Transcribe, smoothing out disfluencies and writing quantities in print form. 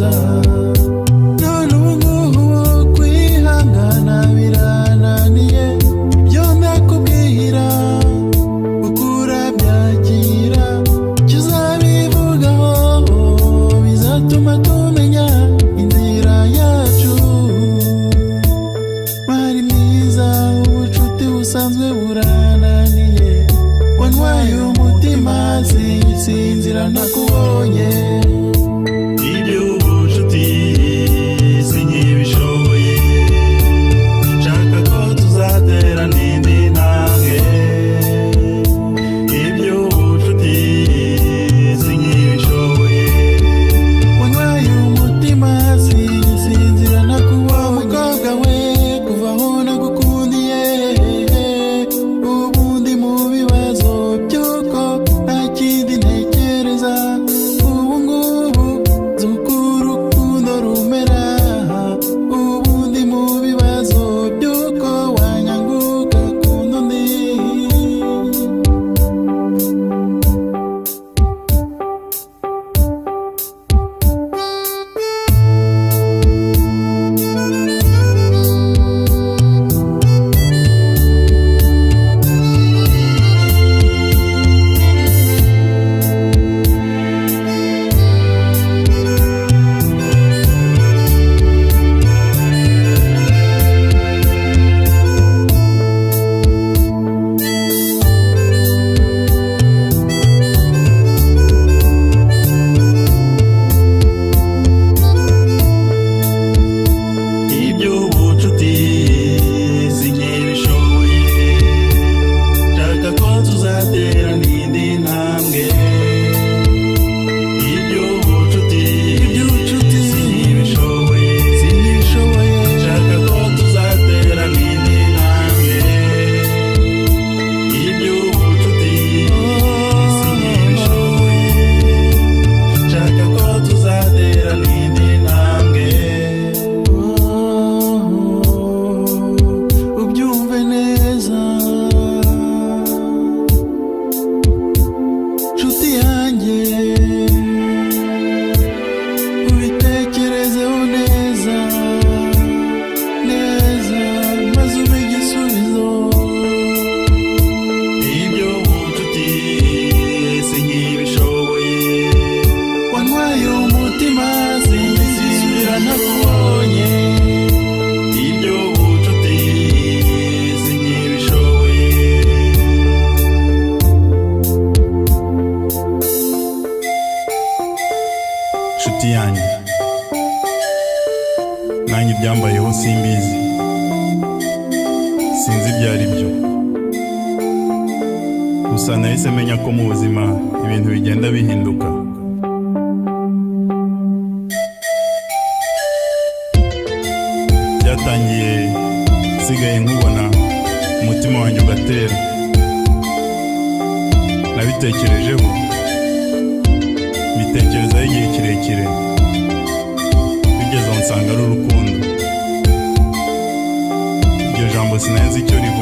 neza none ubu kwihangana birananiye ibyo ndakubwira ukura byakira kizabivugaho bizatuma tumenya inzira yacu mari mwiza ubucuti busanzwe burananiye wantwaye umutima sinzira nakubonye iby'ubucuti sinkibishoboye nshaka ko tuzatera n'indi ntambwe iby'ubucuti sinkibishoboye wantwaye umutima sinzira nakubonye umukobwa we kuva aho nagukundiye ubundi mu bibazo by'uko nta kindi ntekereza ubu ngubu z'uko urukundo rumera ubundi mu bibazo by'uko wanyanguka kundi undi iby'ubucuti sinkibishoboye nshaka ko tuzatera n'indi ntambwe iby'ubucuti sinkibishoboye nshaka ko tuzatera n'indi ntambwe iby'ubucuti sinkibishoboye nshaka ko tuzatera n'indi ntambwe ubyumve neza nshuti yanjye ubitekerezeho neza maze ube igisubizo iby'ubucuti sinkibishoboye wantwaye umutima sinzira nakubonye iby'ubucuti sinkibishoboye nshuti yanjye nanjye ibyambayeho simbizi sinzi ibyo ari byo gusa nahise menya ko mu buzima ibintu bigenda bihinduka byatangiye nsigaye nkubona umutima wanjye ugatera nabitekerejeho mbitekerezaho igihe kirekire bigeze aho nsanga ari urukundo iryo jambo sinzi icyo rivuga